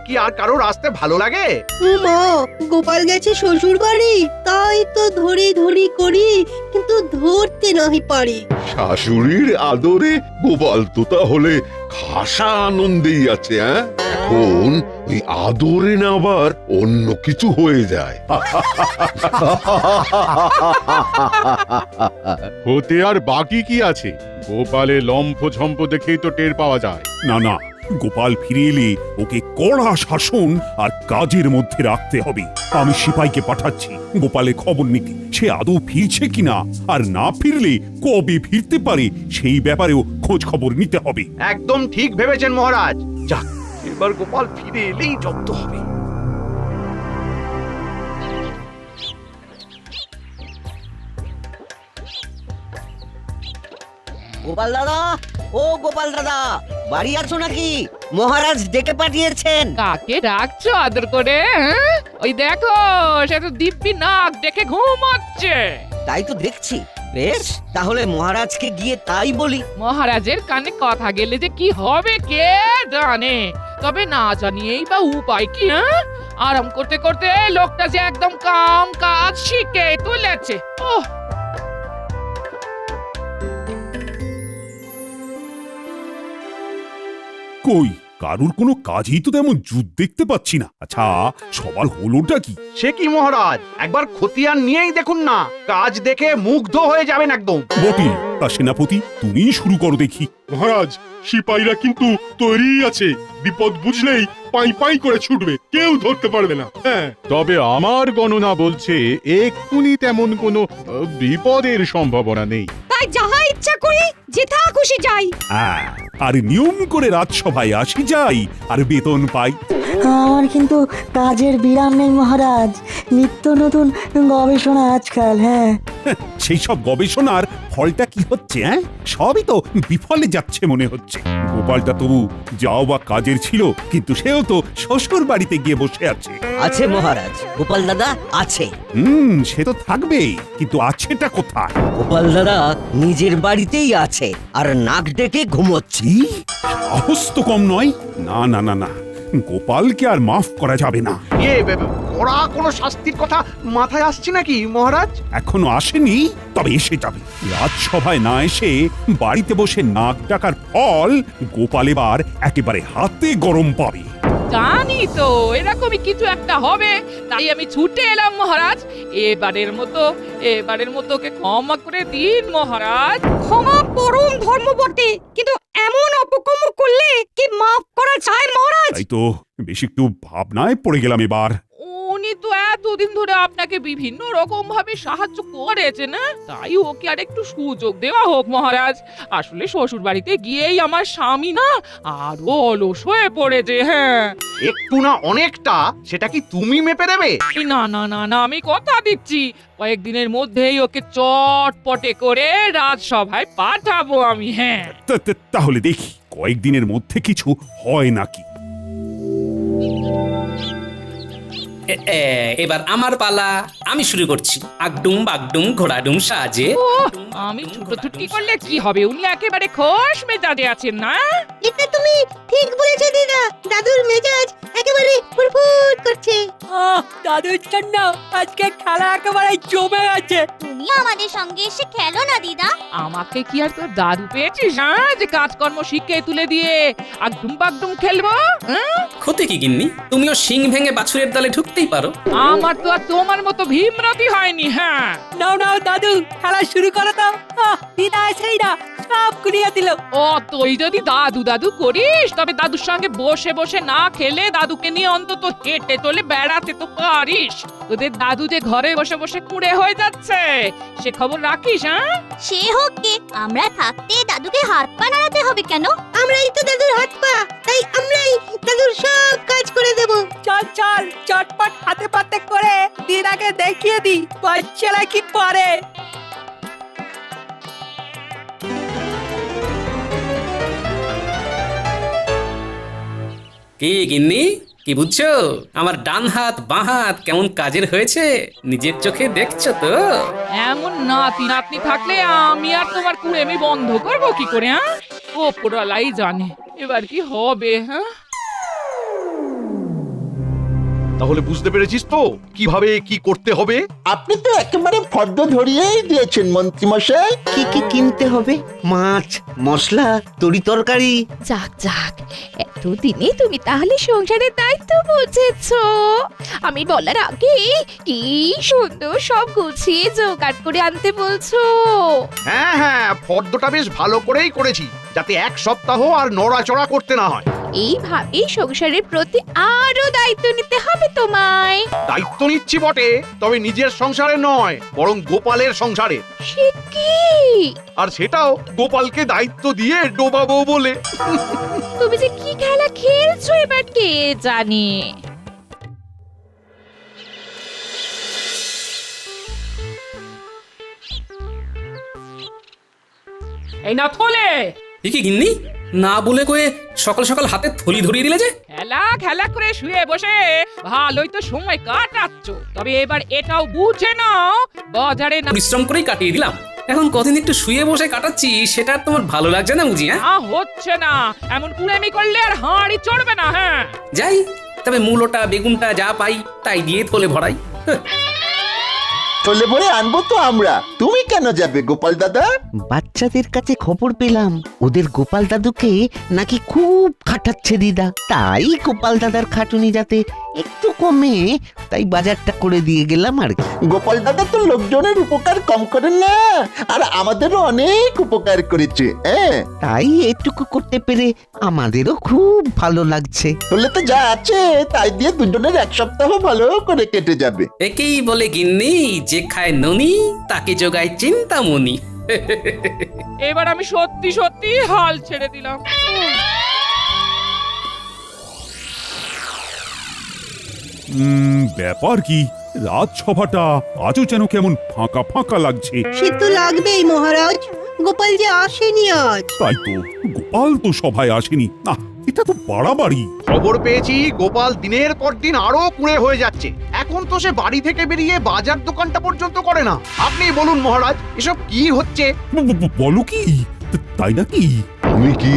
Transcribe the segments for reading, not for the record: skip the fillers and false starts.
কি আর কারোর আসতে ভালো লাগে? মা, গোপাল গেছে শ্বশুর বাড়ি, তাই তো ধরি ধরি করি, কিন্তু ধরতে নাহি পারি। শাশুড়ির আদরে গোপাল তো তাহলে খাসা আনন্দেই আছে। এখন ওই আদরে না আবার অন্য কিছু হয়ে যায়। হতে আর বাকি কি আছে? গোপালে লম্ফ ঝম্প দেখেই তো টের পাওয়া যায়। না না, গোপাল ফিরে এলে ওকে কড়া শাসন আর কাজের মধ্যে রাখতে হবে। আমি সিপাইকে পাঠাচ্ছি গোপালের খবর নিতে, সে আদৌ ফিরছে কিনা, আর না ফিরলে কবে ফিরতে পারে সেই ব্যাপারেও খোঁজ খবর নিতে হবে। একদম ঠিক ভেবেছেন মহারাজ। যাক, এবার গোপাল ফিরে এলেই জব্দ হবে। গোপাল দাদা, ও গোপাল দাদা, বাড়ি আছো নাকি? মহারাজ ডেকে পাঠিয়েছেন। কাকে ডাকছো আদর করে? হ্যাঁ? ওই দেখো, সে তো দিব্যি নাক দেখে ঘুমাচ্ছে। তাই তো দেখছি। বেশ, তাহলে মহারাজকে গিয়ে তাই বলি। মহারাজের কানে কথা গেলে যে কি হবে কে জানে। তবে না জানিয়েই বা উপায় কি? হ্যাঁ, আরাম করতে করতে লোকটা যে একদম কাম কাজ শিখে তুলেছে। ওহ, কই, কারুর কোনো কাজেই তো তেমন জুত দেখতে পাচ্ছি না। আচ্ছা, সবার হলোটা কি? সে কি মহারাজ, একবার খতিয়ান নিয়েই দেখুন না, কাজ দেখে মুগ্ধ হয়ে যাবেন একদম। বটে, তা সেনাপতি তুমি শুরু করো দেখি। মহারাজ, সিপাহীরা কিন্তু তৈরি আছে। বিপদ বুঝলেই পাই পাই করে ছুটবে, কেউ ধরতে পারবে না। হ্যাঁ, তবে আমার গণনা বলছে এক্ষুনি তেমন কোনো বিপদের সম্ভাবনা নেই। তাই যাহা ইচ্ছা করি, যেথা খুশি যাই। হ্যাঁ, আর নিয়ম করে রাজসভায় আসি যাই আর বেতন পাই। আমার কিন্তু কাজের বিরাম নেই মহারাজ, নিত্য নতুন গবেষণা আজকাল। হ্যাঁ, সেই সব গবেষণার ফলটা কি হচ্ছে? সবই তো বিফলে যাচ্ছে মনে হচ্ছে। গোপালটা তবু যাও বা কাজের ছিল, কিন্তু সেও তো শ্বশুর বাড়িতে গিয়ে বসে আছে। আছে মহারাজ, গোপাল দাদা আছে। সে তো থাকবেই, কিন্তু আছেটা কোথায়? গোপাল দাদা নিজের বাড়িতেই আছে, আর নাক ডেকে ঘুমোচ্ছে। সাহস তো কম নয়। না না না না, গোপালকে আর মাফ করা যাবে না। ওরা কোনো শাস্তির কথা মাথায় আসছে নাকি মহারাজ? এখনো আসেনি, তবে এসে যাবে। রাজসভায় না এসে বাড়িতে বসে নাক ডাকার ফল গোপাল এবার একেবারে হাতে গরম পাবে। জানি তো এরকমই কিছু একটা হবে, তাই আমি ছুটে এলাম মহারাজ। এবারের মতো ওকে ক্ষমা করে দিন মহারাজ। ক্ষমা পরম ধর্ম বটে, কিন্তু এমন অপকর্ম করলে কি মাফ করা যায় মহারাজ? তাই তো বেশি একটু ভাবনায় পড়ে গেলাম এবার। উনি তো এতদিন ধরে আপনাকে বিভিন্ন রকম ভাবে সাহায্য করেছে না, তাই ওকে আর একটু সুযোগ দেওয়া হোক মহারাজ। আসলে শ্বশুর বাড়িতে গিয়েই আমার স্বামী না আরো অলস হয়ে পড়েছে। হ্যাঁ, একটু না অনেকটা, সেটা কি তুমি মেপে দেবে? না না না না, আমি কথা দিচ্ছি কয়েকদিনের মধ্যেই ওকে চটপটে করে রাজসভায় পাঠাবো আমি। হ্যাঁ, তাহলে দেখি কয়েকদিনের মধ্যে কিছু হয় নাকি। এবার আমার পালা, আমি শুরু করছি। আগডুম বাগডুম ঘোড়াডুম সাজে। আমি ছুটোছুটি করলে কি হবে? উনি একেবারে খোশ মেজাজে আছেন না? এটা তুমি ঠিক বলেছো দিদা, দাদুর মেজাজ একেবারে ফুরফুর করছে। দাদুর জন্য আজকে খেলা একেবারে জমে গেছে। তুমি আমাদের সঙ্গে এসে খেলো না দিদা। আমাকে কি আর তোর দাদু পেয়েছিস হ্যাঁ, যে কাজকর্ম শিখে তুলে দিয়ে আগডুম বাগডুম খেলবো? হ্যাঁ, ক্ষতি কি গিন্নি? তুমিও শিং ভেঙে বাছুরের দলে ঢুকতেই পারো। আমার তো আর তোমার মতো ভীমরতি হয়নি। হ্যাঁ, নাও নাও দাদু, খেলা শুরু করো তো। দিদা এসেই না সব কুড়িয়ে দিল। ও তুই যদি দাদু দাদু করিস, তবে দাদুর সঙ্গে বসে বসে না খেলে দাদুকে নিয়ে অন্তত হেঁটে চলে বেড়াতে তো পারিস। তোদের দাদু যে ঘরে বসে বসে কুঁড়ে হয়ে যাচ্ছে, সে খবর রাখিস? হ্যাঁ, সে হোক গে, আমরা থাকতে দাদুকে হাত পা নাড়াতে হবে কেন? আমরাই তো দাদুর হাত পা, তাই আমরাই দাদুর সব কাজ করে দেব। চল চল, চটপট হাতে পাতে করে দিদাকে দেখিয়ে দি বাচ্চারা কি পারে। কি গিন্নি, কি বুঝছো? আমার ডান হাত বাঁ হাত কেমন কাজের হয়েছে নিজের চোখে দেখছো তো? এমন নাতি নাতনি থাকলে আমি আর তোমার কুড়েমি বন্ধ করবো কি করে? হ্যাঁ, ওপরওয়ালাই জানে এবার কি হবে। হ্যাঁ, তাহলে বুঝতে পেরেছিস তো কিভাবে কি করতে হবে? আপনি তো একেবারে ফর্দ ধরিয়েই দিয়েছেন মন্ত্রীমশাই। কি কি কিনতে হবে? মাছ, মশলা, তরি তরকারি। যাক যাক, এতদিনে তুমি তাহলে সংসারের দায়িত্ব বুঝেছো। আমি বলার আগে কি সুন্দর সব গুছিয়ে জোগাড় করে আনতে বলছো। হ্যাঁ হ্যাঁ, ফর্দটা বেশ ভালো করেই করেছি, যাতে এক সপ্তাহ আর নড়াচড়া করতে না হয়। এইভাবেই সংসারের প্রতি আরো দায়িত্ব নিতে হবে তোমায়। দায়িত্ব নিচ্ছি বটে, তবে নিজের সংসারে নয়, বরং গোপালের সংসারে। সে কি? আর সেটাও গোপালকে দায়িত্ব দিয়ে ডোবাবো বলে। তুমি যে কি খেলা খেলছো এবার কে জানে। এই না থলে, এ কি গিন্নি, না বলে কয়ে সকাল সকাল হাতে থলি ধরিয়ে দিলে যে? খেলা খেলা করে শুয়ে বসে ভালোই তো সময় কাটাচ্ছ, তবে এবার এটাও বুঝে নাও বাজারে না পরিশ্রম করেই কাটিয়ে দিলাম, এখন কদিন একটু শুয়ে বসে কাটাচ্ছি, সেটা আর তোমার ভালো লাগছে না বুঝি? হ্যাঁ, হচ্ছে না, এমন কুড়েমি করলে আর হাঁড়ি চড়বে না। হ্যাঁ যাই, তবে মূলোটা বেগুনটা যা পাই তাই দিয়ে থলে ভরাই। চলে পরে আনবো তো আমরা, তুমি কেন যাবে গোপাল দাদা? বাচ্চাদের কাছে খবর পেলাম ওদের গোপাল দাদুকে নাকি খুব খাটাচ্ছে দিদা, তাই গোপাল দাদার খাটুনি যাতে একটু কমে, তাই বাজারটা করে দিয়ে গেলাম আর কি। গোপাল দাদা তো লোকজনের উপকার কম করেন না, আর আমাদেরও অনেক উপকার করেছে। হ্যাঁ, তাই এটুকু করতে পেরে আমাদেরও খুব ভালো লাগছে। বললে তো যা আছে তাই দিয়ে দুজনের এক সপ্তাহ ভালো করে কেটে যাবে। একেই বলে গিন্নি, যে খায় ননি তাকে যোগায় চিন্তামণি। এবার আমি সত্যি সত্যি হাল ছেড়ে দিলাম। ব্যাপার কি, রাজসভাটা আজও যেন কেমন ফাঁকা ফাঁকা লাগছে। সে তো লাগবেই মহারাজ, গোপাল যে আসেনি আজ। তাই তো, গোপাল তো সভায় আসেনি। না, এটা তো বাড়াবাড়ি। খবর পেয়েছি গোপাল দিনের পর দিন আরো কুঁড়ে হয়ে যাচ্ছে। এখন তো সে বাড়ি থেকে বেরিয়ে বাজার দোকানটা পর্যন্ত করে না। আপনি বলুন মহারাজ, এসব কি হচ্ছে? বলো কি, তাই নাকি? আমি কি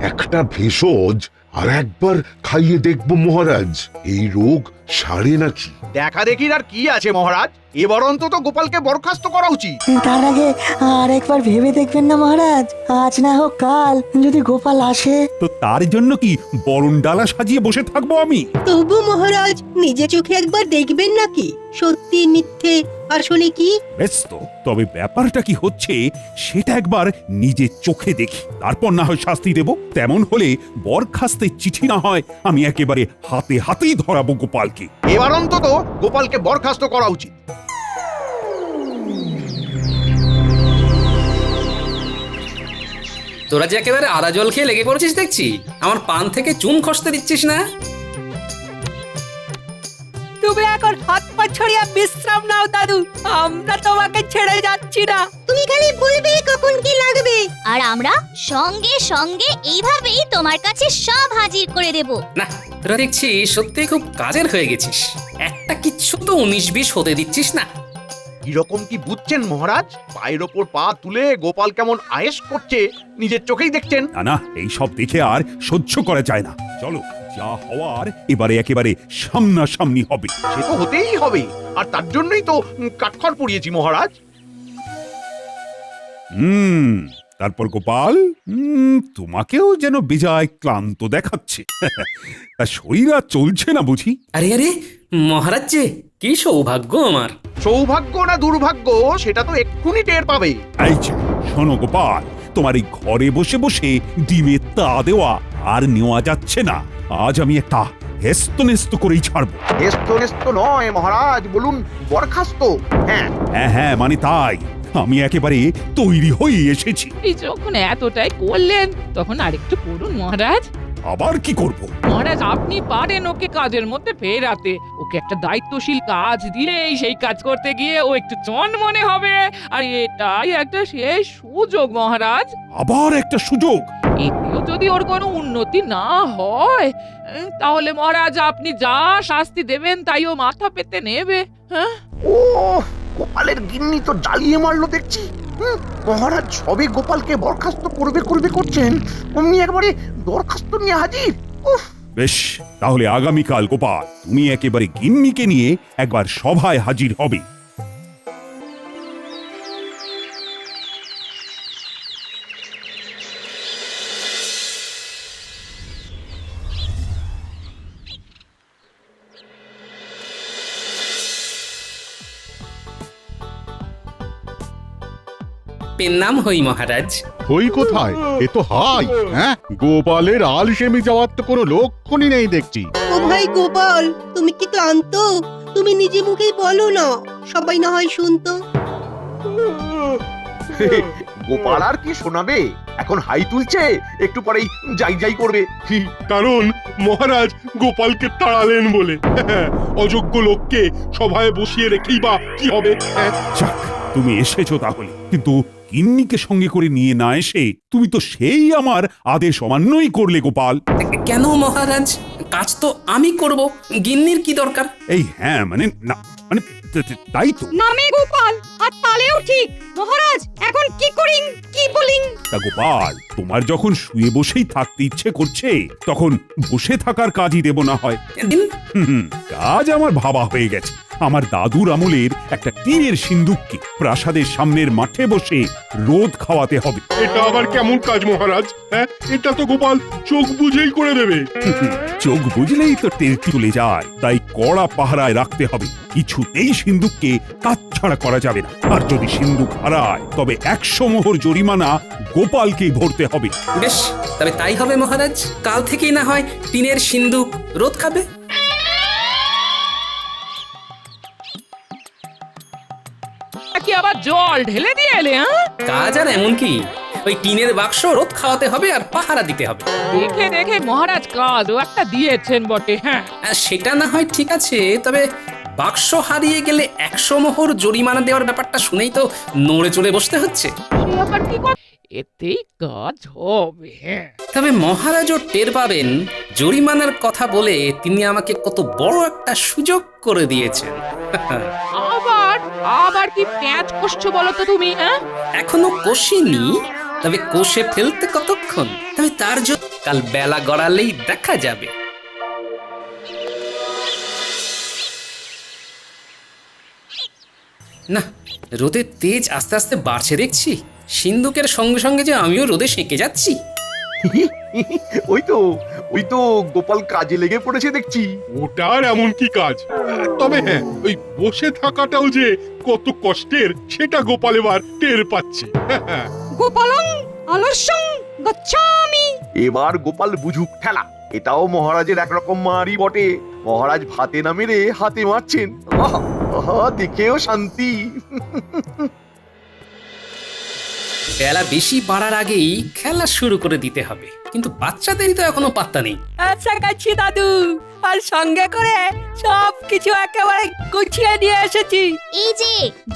একটা ভেষজ আর একবার খাইয়ে দেখবো মহারাজ, এই রোগ সারে নাকি? দেখা দেখির আর কি আছে মহারাজ, এবার অন্তত গোপালকে বরখাস্ত করা উচিত। তার আগে আর একবার ভেবে দেখবেন না মহারাজ, আজ না হোক কাল যদি গোপাল আসে। তো তার জন্য কি বরণ ডালা সাজিয়ে বসে থাকবো আমি? তবু মহারাজ নিজে চোখে একবার দেখবেন নাকি, সত্যি মিথ্যে আসলে কি? বেশ তো, তবে ব্যাপারটা কি হচ্ছে সেটা একবার নিজে চোখে দেখি, তারপর না হয় শাস্তি দেব। তেমন হলে বরখাস্তের চিঠি না হয় আমি একেবারে হাতে হাতেই ধরাবো গোপালকে। এবার অন্তত গোপালকে বরখাস্ত করা উচিত। তোরা যে একেবারে আদা জল খেয়ে লেগে পড়েছিস দেখছি, আমার পান থেকে চুন খসতে দিচ্ছিস না। তুমি এখন হাত পা ছড়িয়ে বিশ্রাম নাও দাদু, আমরা তোমাকে ছেড়ে যাচ্ছি না। তুমি খালি বলবে কখন কি লাগবে, আর আমরা সঙ্গে সঙ্গে এইভাবেই তোমার কাছে সব হাজির করে দেব। না, তোরা দেখছি সত্যি খুব কাজের হয়ে গেছিস, একটা কিচ্ছু তো 19-20 হতে দিচ্ছিস না। কিরকম কি বুঝছেন মহারাজ? পায়ের ওপর পা তুলে গোপাল কেমন আয়েশ করছে নিজের চোখেই দেখছেন। না না, এই সব দেখে আর সহ্য করা যায় না। চলো, যা হওয়ার এবারে একেবারে সামনাসামনি হবে। সে তো হতেই হবে, আর তার জন্যই তো কাঠখড় পুড়িয়েছি মহারাজ। তারপর গোপাল, তোমাকেও যেন বেজায় ক্লান্ত দেখাচ্ছে। তা শরীর আর চলছে না বুঝি? আরে আরে মহারাজ যে, কি সৌভাগ্য আমার। সৌভাগ্য না দুর্ভাগ্য সেটা তো এক্ষুনি টের পাবে। এই যে, শোনো গোপাল, তোমার এই ঘরে বসে বসে ডিমে তা দেওয়া আর নেওয়া যাচ্ছে না। আজ আমি একটা হেস্তনেস্ত করেই ছাড়বো। হেস্তনেস্ত নয় মহারাজ, বলুন বরখাস্ত। হ্যাঁ হ্যাঁ হ্যাঁ, মানে তাই, আমি একেবারে তৈরি হয়ে এসেছি। এই যখন এতটাই করলেন তখন আরেকটু করুন মহারাজ। আবার কি করব? মহারাজ আপনি পারেন ওকে কাজের মধ্যে ফেরাতে, ওকে একটা দায়িত্বশীল কাজ দিলেই সেই কাজ করতে গিয়ে ও একটু চন মনে হবে, আর এটাই একটা শেষ সুযোগ মহারাজ। আবার একটা সুযোগ? এতেও যদি ওর কোনো উন্নতি না হয় তাহলে মহারাজ আপনি যা শাস্তি দেবেন তাই ও মাথা পেতে নেবে। হ্যাঁ, ও গোপালের গিন্নি তো জ্বালিয়ে মারলো দেখছি। মহারাজ সবে গোপালকে বরখাস্ত করবে করছেন, অমনি একবারে দরখাস্ত নিয়ে হাজির। উফ, বেশ, তাহলে আগামীকাল গোপাল তুমি একেবারে গিন্নিকে নিয়ে একবার সভায় হাজির হবে। পেন নাম হই মহারাজ। ওই কোথায়? এ তো হাই। হ্যাঁ, গোপালের আলসেমি যাওয়ার তো কোনো লক্ষণই নেই দেখছি। ও ভাই গোপাল, তুমি কি ক্লান্ত? তুমি নিজে মুখেই বলো না, সবাই না হয় শুনতো। গোপাল আর কি শোনাবে, এখন হাই তুলছে, একটু পরেই যাই যাই করবে। কারণ মহারাজ গোপালকে তাড়ালেন বলে। অযোগ্য লোককে সভায় বসিয়ে রেখেই বা কি হবে? যাক, তুমি এসেছো তাহলে, কিন্তু গিন্নিকে সঙ্গে করে নিয়ে না এসে তুমি তো সেই আমার আদেশ অমান্যই করলে গোপাল। কেন মহারাজ? কাজ তো আমি করব, গিন্নির কি দরকার? এই হ্যাঁ, মানে না, মানে তাই তো। নামে গোপাল আর তালেও ঠিক। মহারাজ এখন কি করিং কি বলিং? তা গোপাল, তোমার যখন শুয়ে বসেই থাকতে ইচ্ছে করছে, তখন বসে থাকার কাজই দেব না হয়। কাজ আমার ভাবা হয়ে গেছে। আমার দাদুর আমলের একটা টিনের সিন্দুককে প্রাসাদের সামনের মাঠে বসে রোদ খাওয়াতে হবে। এটা আবার কেমন কাজ মহারাজ? হ্যাঁ, এটা তো গোপাল চোখ বুঝেই করে দেবে। চোখ বুঝলেই তো টের চলে যায়, তাই কড়া পাহারায় রাখতে হবে। কিছুতেই সিন্দুককে কাটছাড়া করা যাবে না, আর যদি সিন্দুক হারায় তবে 100 মোহর জরিমানা গোপালকেই ভরতে হবে। বেশ, তবে তাই হবে মহারাজ। কাল থেকেই না হয় টিনের সিন্দুক রোদ খাবে। কি আবার জল ঢেলে দিয়ে এলে? হ্যাঁ, কাজ আর এমন কি, ওই টিনের বাক্স রোদ খাওয়াতে হবে আর পাহারা দিতে হবে। দেখে দেখে মহারাজ কাজও একটা দিয়েছেন বটে। হ্যাঁ, সেটা না হয় ঠিক আছে, তবে বাক্স হারিয়ে গেলে 100 মোহর জরিমানা দেওয়ার ব্যাপারটা শুনেই তো নড়ে চড়ে বসতে হচ্ছে। সে আবার কি কথা? এতেই কাজ হবে। হ্যাঁ, তবে মহারাজও টের পাবেন জরিমানার কথা বলে তিনি আমাকে কত বড় একটা সুযোগ করে দিয়েছেন। আবার আবার কি প্যাঁচ কষছো বলো তো তুমি? হ্যাঁ, এখনো কষিনি, তবে কষে ফেলতে কতক্ষণ? তবে তার জন্য কাল বেলা গড়ালেই দেখা যাবে। না, রোদের তেজ আস্তে আস্তে বাড়ছে দেখছি। সিন্দুকের সঙ্গে সঙ্গে যে আমিও রোদে সেঁকে যাচ্ছি। ওই তো গোপাল কাজে লেগে পড়েছে দেখছি। ওটার এমন কি কাজ? তবে হ্যাঁ, ওই বসে থাকাটাও যে কত কষ্টের সেটা গোপাল এবার টের পাচ্ছে। গোপালং আলস্যং গচ্ছামি। এবার গোপাল বুঝুক ঠেলা, এটাও মহারাজের একরকম মারি বটে। মহারাজ ভাতে না মেরে হাতে মারছেন, দেখেও শান্তি। বেলা বেশি বাড়ার আগেই খেলা শুরু করে দিতে হবে, কিন্তু বাচ্চাদেরই তো এখনো পাত্তা নেই। আচ্ছা কাছি দাদু, আর সঙ্গে করে সব কিছু একেবারে গুছিয়ে নিয়ে এসেছি। এই যে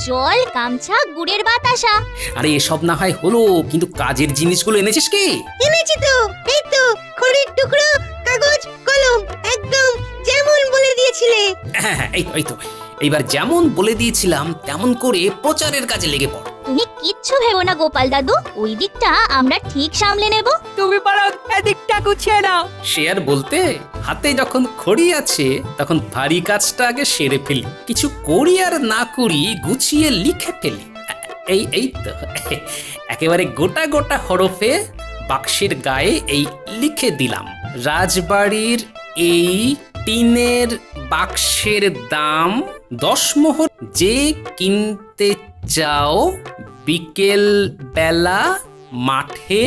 জল, গামছা, গুড়ের বাতাসা। আরে এসব না হয় হলো, কিন্তু কাজের জিনিসগুলো এনেছিস কি? এনেছি তো, এই তো খড়ির টুকরো, কাগজ, কলম, একদম যেমন বলে দিয়েছিলে। হ্যাঁ হ্যাঁ, এই তো এইবার যেমন বলে দিয়েছিলাম তেমন করে প্রচারের কাজে লেগে পড়। তুমি কিচ্ছু ভেবো না গোপাল দাদু, ওই দিকটা আমরা ঠিক সামলে নেব। তুমি বরং এদিকটা গুছিয়ে নাও। সে আর বলতে, হাতে যখন খড়ি আছে তখন ভারী কাজটা আগে সেরে ফেলি, কিছু করি আর না করি গুছিয়ে লিখে ফেলি। এই তো একেবারে গোটা গোটা হরফে বাক্সের গায়ে এই লিখে দিলাম, রাজবাড়ির এই টিনের বাক্সের দাম 10 মোহর, যে কিনতে চাও বিকেল বেলা মাঠে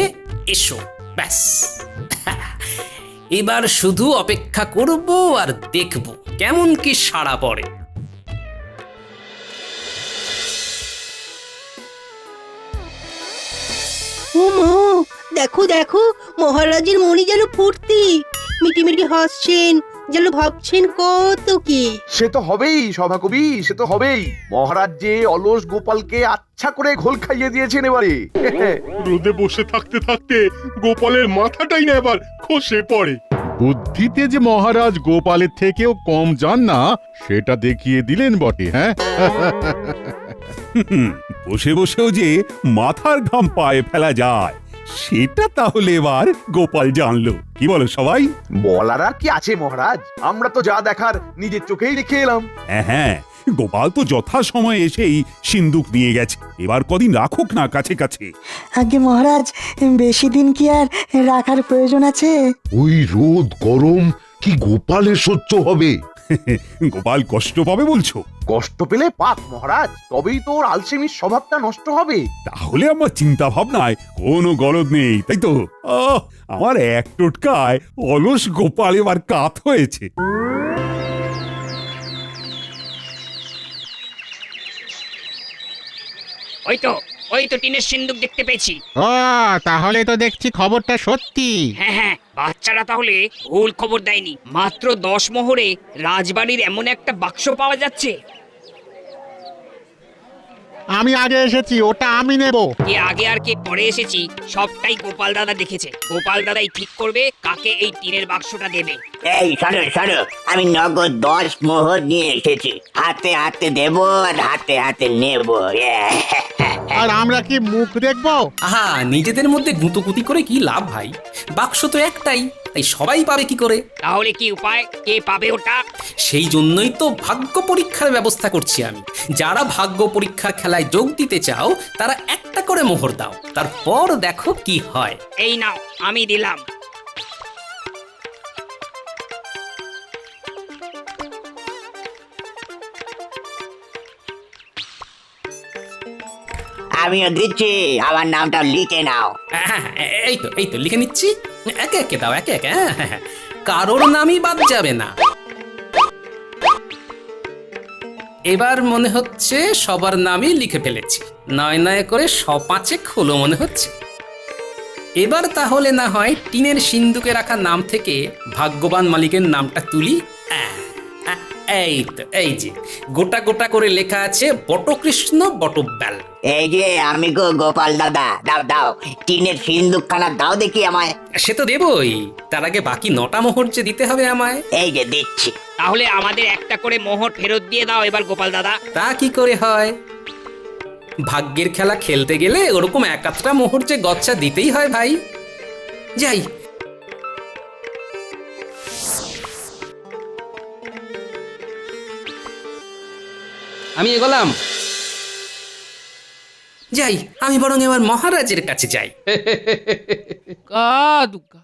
এসো। ব্যাস, এবার শুধু অপেক্ষা করব আর দেখব কেমন কি সাড়া পড়ে। ও মা, দেখো দেখো, মহারাজের মনি যেন ফুর্তি, মিটিমিটি হাসছেন, যেন ভাবছেন কত কি। সে তো হবেই সভাকবি, সে তো হবেই। মহারাজ যে অলস গোপালকে আচ্ছা করে ঘোল খাইয়ে দিয়েছেন এবারে। রোদে বসে থাকতে থাকতে গোপালের মাথাটাই না এবার খসে পড়ে। বুদ্ধিতে যে মহারাজ গোপালের থেকেও কম যান না সেটা দেখিয়ে দিলেন বটে। হ্যাঁ, বসে বসেও যে মাথার ঘাম পায়ে ফেলা যায় সেটা তাহলে এবার গোপাল জানলো। কি বলো সবাই? বলার আর কি আছে মহারাজ, আমরা তো যা দেখার নিজের চোখেই দেখে এলাম। হ্যাঁ, গোপাল তো যথা সময়ে এসেই সিন্দুক নিয়ে গেছে। এবার কদিন রাখুক না কাছে কাছে। আগে মহারাজ, বেশি দিন কি আর রাখার প্রয়োজন আছে? ওই রোদ গরম কি গোপালের সহ্য হবে? গোপাল কষ্ট পাবে বলছো? কষ্ট পেলে পাক মহারাজ, তবেই তো ওর আলসেমির স্বভাবটা নষ্ট হবে। তাহলে আমার চিন্তা ভাবনায় কোনো গলদ নেই, তাই তো? আমার এক টোটকায় অলস গোপাল এবার কাত হয়েছে। ওই তো টিনের সিন্দুক দেখতে পেয়েছি। ও তাহলে তো দেখছি খবরটা সত্যি। হ্যাঁ, বাচ্চারা তাহলে ভুল খবর দেয়নি। মাত্র 10 মোহরে রাজবাড়ির এমন একটা বাক্স পাওয়া যাচ্ছে। আমি আগে এসেছি, ওটা আমি নেব। কে আগে আর কে পরে এসেছি সবটাই গোপাল দাদা দেখেছে। গোপাল দাদাই ঠিক করবে কাকে এই টিনের বাক্সটা দেবে। এই শোনো শোনো, আমি নগদ 10 মোহর নিয়ে এসেছি। হাতে হাতে দেবো আর হাতে হাতে নেব। আর আমরা কি মুখ দেখবো? আহা, নিজেদের মধ্যে গুঁতোগুতি করে কি লাভ ভাই? বাক্স তো একটাই, তাই সবাই পাবে কি করে? তাহলে কি উপায়, কে পাবে ওটা? সেই জন্যই তো ভাগ্য পরীক্ষার ব্যবস্থা করছি আমি। যারা ভাগ্য পরীক্ষার খেলায় যোগ দিতে চাও তারা একটা করে মোহর দাও, তারপর দেখো কি হয়। এই নাও, আমি দিলাম। আমিও দিচ্ছি, আমার নামটা লিখে নাও। এই তো লিখে নিচ্ছি। একে একে দাও, একে একে। হ্যাঁ, কারোর নামই বাদ যাবে না। এবার মনে হচ্ছে সবার নামই লিখে ফেলেছি। নয় নয় করে 5 হলো মনে হচ্ছে। এবার তাহলে না হয় টিনের সিন্দুকে রাখা নাম থেকে ভাগ্যবান মালিকের নামটা তুলি। এই তো, এই যে গোটা গোটা করে লেখা আছে বটকৃষ্ণ বটব্যাল। এই যে আমি গো গোপাল দাদা, দাও দাও টিনের সিন্দুকখানা দাও দেখি আমায়। সে তো দেবই, তার আগে বাকি 9টা মোহর যে দিতে হবে আমায়। এই যে দিচ্ছি। তাহলে আমাদের একটা করে মোহর ফেরত দিয়ে দাও এবার গোপাল দাদা। তা কি করে হয়? ভাগ্যের খেলা খেলতে গেলে ওরকম 1-8টা মোহর যে গচ্চা দিতেই হয় ভাই। যাই, আমি এগোলাম। যাই, আমি বরং এবার মহারাজের কাছে যাই। কাদুকা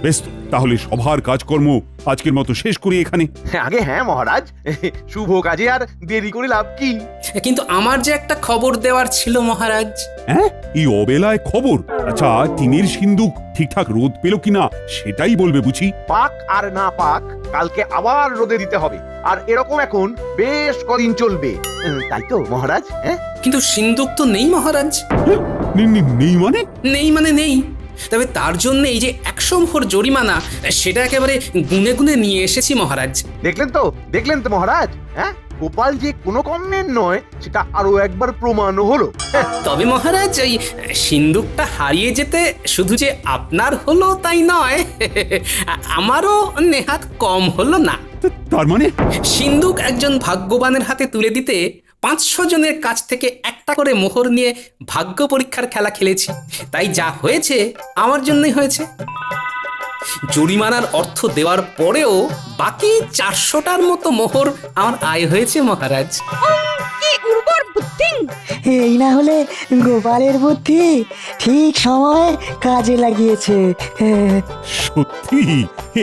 বেশ তো, তাহলে সবার কাজকর্ম আজকের মতো শেষ করি এখানে। আগে হ্যাঁ মহারাজ, শুভ কাজে আর দেরি করে লাভ কি? কিন্তু আমার যে একটা খবর দেওয়ার ছিল মহারাজ। হ্যাঁ, এই অবেলায় খবর? আচ্ছা, টিনের সিন্দুক ঠিকঠাক রোদ পেল কিনা সেটাই বলবে বুঝি। পাক আর না পাক, কালকে আবার রোদে দিতে হবে। আর এরকম এখন বেশ কদিন চলবে, তাই তো মহারাজ? হ্যাঁ, কিন্তু সিন্দুক তো নেই মহারাজ। নেই মানে? নেই মানে নেই, তবে তার জন্য এই যে 100 মোহর জরিমানা, সেটা একেবারে গুনে গুনে নিয়ে এসেছি মহারাজ। দেখলেন তো মহারাজ, হ্যাঁ গোপাল যে কোনো কমের নয় সেটা আরো একবার প্রমাণও হলো। তবে মহারাজ, ওই সিন্দুকটা হারিয়ে যেতে শুধু যে আপনার হলো তাই নয়, আমারও নেহাত কম হলো না। তার মানে সিন্দুক একজন ভাগ্যবানের হাতে তুলে দিতে 500 জনের কাছ থেকে একটা করে মোহর নিয়ে ভাগ্য পরীক্ষার খেলা খেলেছি। তাই যা হয়েছে আমার জন্যই হয়েছে। জরিমানার অর্থ দেওয়ার পরেও বাকি 400টার মতো মোহর আমার আয় হয়েছে মহারাজ। কি উর্বর বুদ্ধি! এই না হলে গোপালের বুদ্ধি ঠিক সময় কাজে লাগিয়েছে। সত্যি,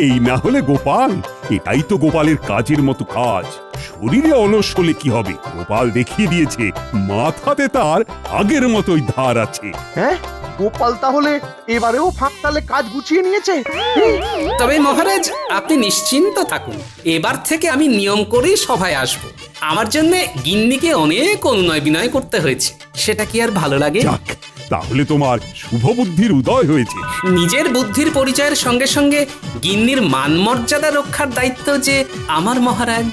এই না হলে গোপাল, এটাই তো গোপালের কাজের মতো কাজ। শরীরে অলস হলে কি হবে? গোপাল দেখিয়ে দিয়েছে মাথাতে তার আগের মতোই ধার আছে। হ্যাঁ, গোপাল তাহলে এবারেও ফাঁক তালে কাজ গুছিয়ে নিয়েছে। তবে মহারাজ, আপনি নিশ্চিন্ত থাকুন, এবার থেকে আমি নিয়ম করেই সভায় আসব। আমার জন্য গিন্নিকে অনেক অনুনয় বিনয় করতে হয়েছে, সেটা কি আর ভালো লাগে? যাক, তাহলে তোমার শুভ বুদ্ধির উদয় হয়েছে। নিজের বুদ্ধির পরিচয়ের সঙ্গে সঙ্গে গিন্নির মান মর্যাদা রক্ষার দায়িত্ব যে আমার মহারাজ।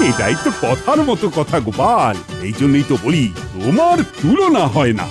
এটাই তো কথার মতো কথা গোপাল, এই জন্যই তো বলি তোমার তুলনা হয় না।